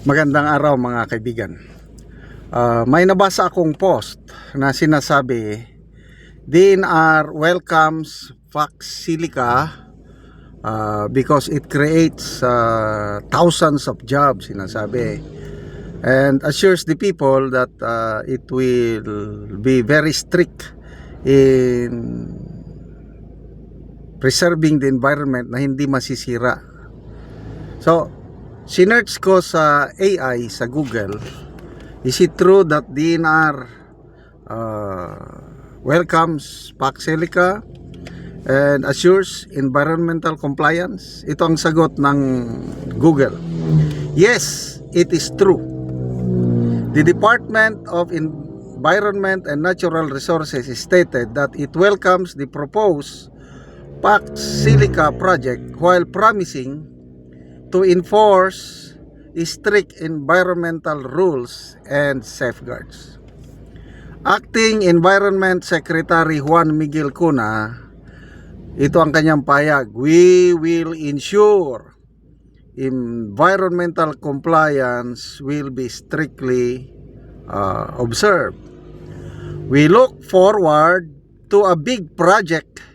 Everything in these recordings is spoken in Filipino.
Magandang araw mga kaibigan. May nabasa akong post na sinasabi DNR welcomes Fox Silica because it creates thousands of jobs, sinasabi, and assures the people that it will be very strict in preserving the environment na hindi masisira. So sinearch ko sa AI sa Google, is it true that DNR welcomes Fox Silica and assures environmental compliance? Ito ang sagot ng Google. Yes, it is true. The Department of Environment and Natural Resources stated that it welcomes the proposed Fox Silica project while promising to enforce strict environmental rules and safeguards. Acting Environment Secretary Juan Miguel Cuna, ito ang kanyang payag: "We will ensure environmental compliance will be strictly observed. We look forward to a big project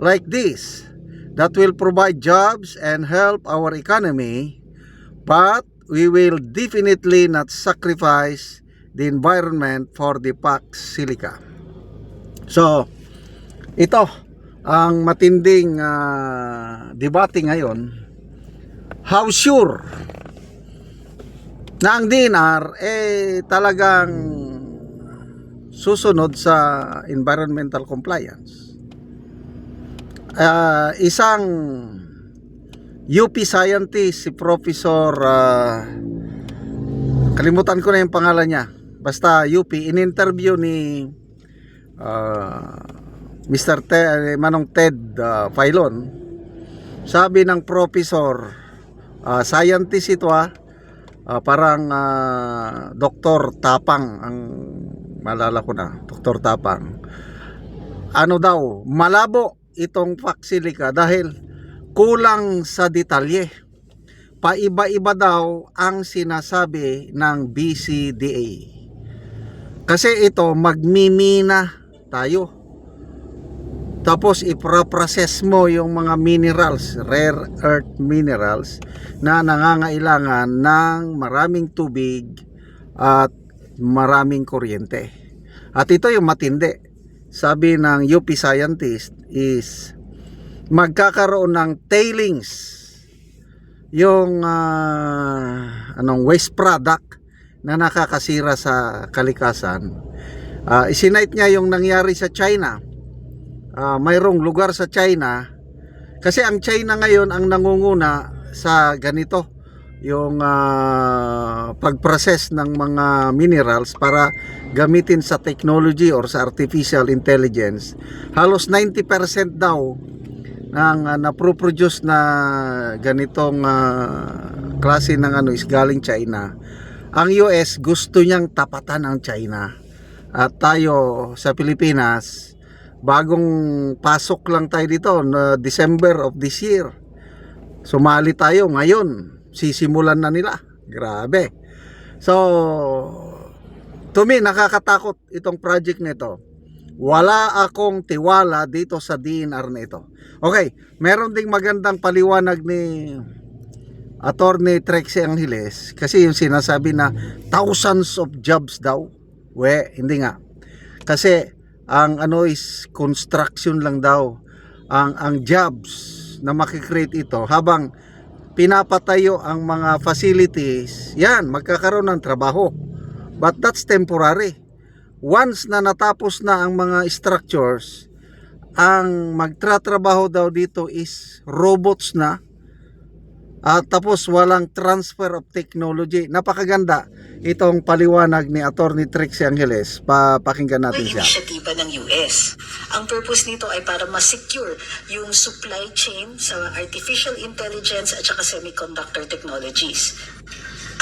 like this that will provide jobs and help our economy, but we will definitely not sacrifice the environment for the Fox Silica." So, ito ang matinding debate ngayon. How sure na ang DNR talagang susunod sa environmental compliance? Isang UP scientist, si Professor kalimutan ko na yung pangalan niya, basta UP, in-interview ni Mr. Manong Ted Filon. Sabi ng professor, scientist ito, parang Dr. Tapang ang malala ko na, Dr. Tapang. Ano daw, malabo itong Fox Silica dahil kulang sa detalye. Paiba-iba daw ang sinasabi ng BCDA. Kasi ito, magmimina tayo. Tapos iproprocess mo yung mga minerals, rare earth minerals na nangangailangan ng maraming tubig at maraming kuryente. At ito yung matindi. Sabi ng UP scientist is magkakaroon ng tailings, yung waste product na nakakasira sa kalikasan. Isinite niya yung nangyari sa China. Mayroong lugar sa China, kasi ang China ngayon ang nangunguna sa ganito, yung pag-process ng mga minerals para gamitin sa technology or sa artificial intelligence. Halos 90% daw ng naproproduce na ganitong klase ng is galing China. Ang US gusto niyang tapatan ang China. At tayo sa Pilipinas, bagong pasok lang tayo dito na December of this year. Sumali tayo ngayon. Sisimulan na nila. Grabe. So, to me, nakakatakot itong project nito. Wala akong tiwala dito sa DNR na ito. Okay, meron ding magandang paliwanag ni Attorney Trixie Angeles, kasi yung sinasabi na thousands of jobs daw. Hindi nga. Kasi ang is construction lang daw. Ang jobs na makikreate ito habang pinapatayo ang mga facilities, yan, magkakaroon ng trabaho. But that's temporary. Once na natapos na ang mga structures, ang magtratrabaho daw dito is robots na, at tapos walang transfer of technology. Napakaganda itong paliwanag ni Attorney Trixie Angeles. Pakinggan natin siya. May inisyatiba ng US. Ang purpose nito ay para ma-secure yung supply chain sa artificial intelligence at saka semiconductor technologies.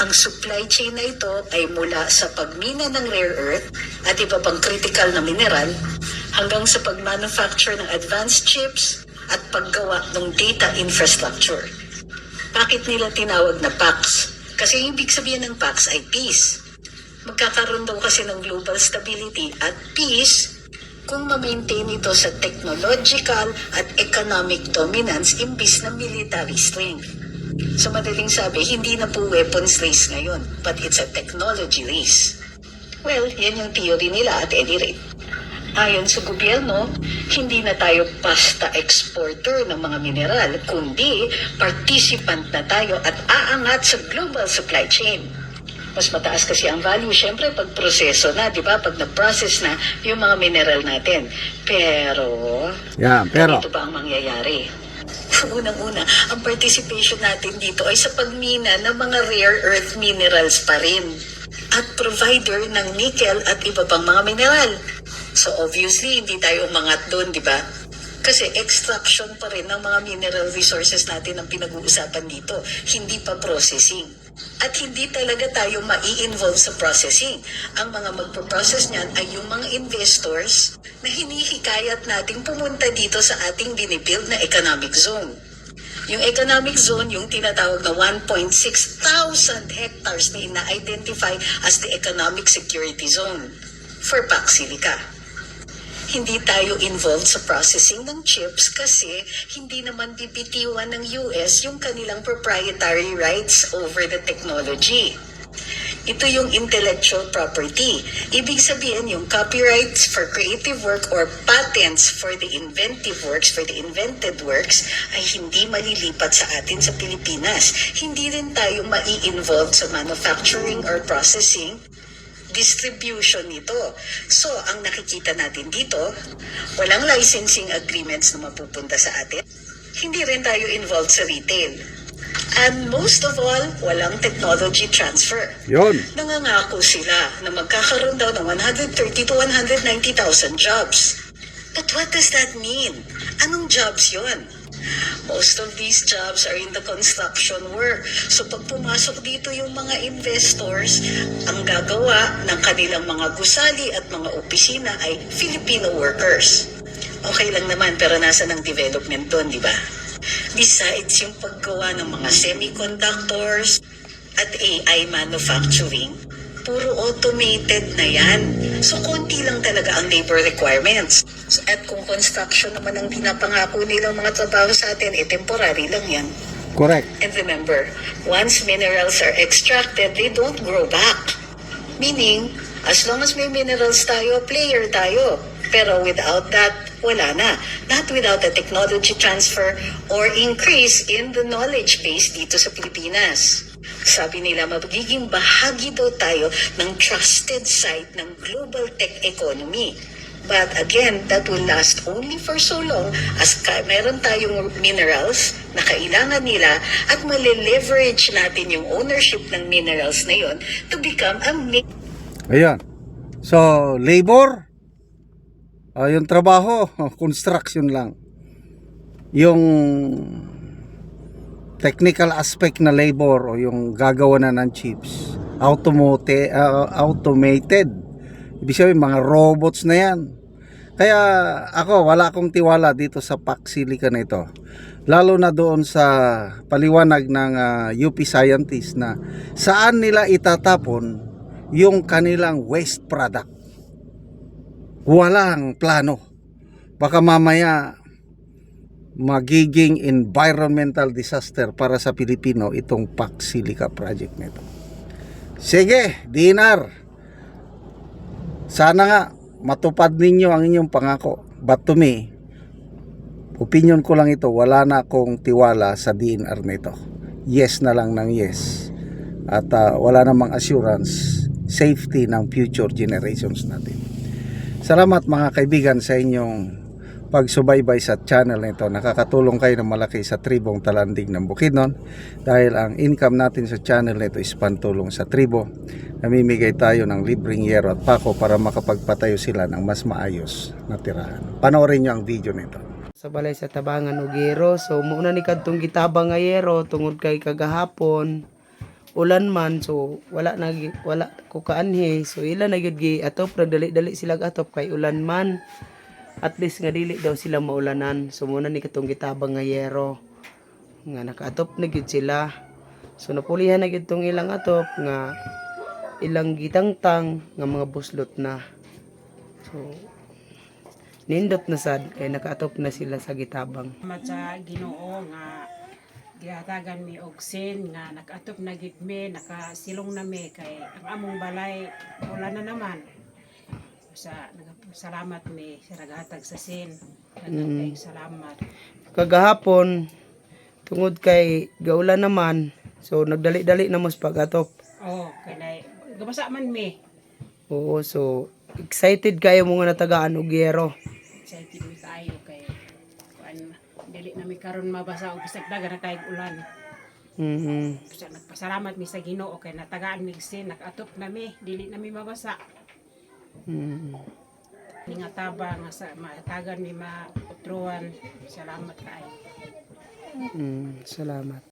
Ang supply chain na ito ay mula sa pagmina ng rare earth at iba pang critical na mineral hanggang sa pag-manufacture ng advanced chips at paggawa ng data infrastructure. Bakit nila tinawag na PAX? Kasi yung ibig sabihin ng PAX ay peace. Magkakaroon daw kasi ng global stability at peace kung ma-maintain ito sa technological at economic dominance imbis na military strength. So madaling sabi, hindi na po weapons race ngayon, but it's a technology race. Well, yan yung theory nila at any rate. Ayon sa gobyerno, hindi na tayo basta exporter ng mga mineral, kundi participant na tayo at aangat sa global supply chain. Mas mataas kasi ang value, syempre, pag proseso na, di ba? Pag na-process na yung mga mineral natin. Pero, ganito ba ang mangyayari? Unang-una, ang participation natin dito ay sa pagmina ng mga rare earth minerals pa rin at provider ng nickel at iba pang mga mineral. So obviously, hindi tayo umangat doon, di ba? Kasi extraction pa rin ng mga mineral resources natin ang pinag-uusapan dito, hindi pa processing. At hindi talaga tayo mai-involve sa processing. Ang mga magpo-process niyan ay yung mga investors na hinihikayat nating pumunta dito sa ating binibuild na economic zone. Yung economic zone, yung tinatawag na 1,600 hectares na ina-identify as the economic security zone for PAX Silica. Hindi tayo involved sa processing ng chips kasi hindi naman bibitiwan ng US yung kanilang proprietary rights over the technology. Ito yung intellectual property. Ibig sabihin yung copyrights for creative work or patents for the inventive works, for the invented works, ay hindi malilipat sa atin sa Pilipinas. Hindi rin tayo mai-involved sa manufacturing or processing, distribution nito. So, ang nakikita natin dito, walang licensing agreements na mapupunta sa atin. Hindi rin tayo involved sa retail. And most of all, walang technology transfer. Yun. Nangangako sila na magkakaroon daw ng 130 to 190,000 jobs. But what does that mean? Anong jobs yon? Most of these jobs are in the construction work. So pag pumasok dito yung mga investors, ang gagawa ng kanilang mga gusali at mga opisina ay Filipino workers. Okay lang naman, pero nasa ng development doon, di ba? Besides yung paggawa ng mga semiconductors at AI manufacturing, puro automated na yan. So, konti lang talaga ang labor requirements. At kung construction naman ang pinapangako nilang mga trabaho sa atin, temporary lang yan. Correct. And remember, once minerals are extracted, they don't grow back. Meaning, as long as may minerals tayo, player tayo. Pero without that, wala na. Not without the technology transfer or increase in the knowledge base dito sa Pilipinas. Sabi nila, magiging bahagi daw tayo ng trusted site ng global tech economy. But again, that will last only for so long as meron tayong minerals na kailangan nila at mali-leverage natin yung ownership ng minerals na yon to become a Ayan. So, labor, yung trabaho, construction lang. Yung technical aspect na labor o yung gagawa na ng chips, automated. Ibig sabihin, mga robots na yan. Kaya ako, wala akong tiwala dito sa PAX Silica na ito. Lalo na doon sa paliwanag ng UP scientists na saan nila itatapon yung kanilang waste product. Walang plano. Baka mamaya magiging environmental disaster para sa Pilipino itong PAX Silica project nito. Sige, Dinar. Sana nga matupad ninyo ang inyong pangako. But to me, opinion ko lang ito, wala na akong tiwala sa DNR nito. Yes na lang ng yes. At wala namang assurance, safety ng future generations natin. Salamat mga kaibigan sa inyong pagsubaybay sa channel nito. Nakakatulong kayo ng malaki sa tribong Talanding ng Bukidnon dahil ang income natin sa channel nito is pantulong sa tribo. Namimigay tayo ng libreng yero at pako para makapagpatayo sila ng mas maayos na tirahan. Panoorin nyo ang video nito. Sa balay sa Tabangan og yero. So muna ni kadtong gitabang nga yero tungod kay kagahapon ulan man, so wala ko kaanhi. So ila na gyud gi atop, dali sila atop kay ulan man. At least nga dili daw sila maulanan. So muna ni katong gitabang nga yero nga nakaatop na gyud sila. So napulihan na gyud tong ilang atop nga ilang gitangtang nga mga buslot na. So nindot na sad kay nakaatop na sila sa gitabang. Salamat sa Ginoo nga gihatagan mi og sin nga nakaatop na gid mi, nakasilong na mi kay ang among balay wala na naman. Salamat mi sa naghatag sa sin. Naghatag salamat. Kagahapon tungod kay gaulan naman, so nagdali-dali na mas pag-atop. Oh, kay gabasa man mi. Oo, so excited kayo mga natagaan og yero. Excited mi kayo kay kuan dili na mi karon mabasa og bisag dagan na kayong ulan. Sa nagpasalamat mi sa Ginoo kay natagaan mi sin, nakaatop na mi, dili na mi mabasa. Nga taba nga sa matagan mi mautruan. Salamat kaayo. Salamat.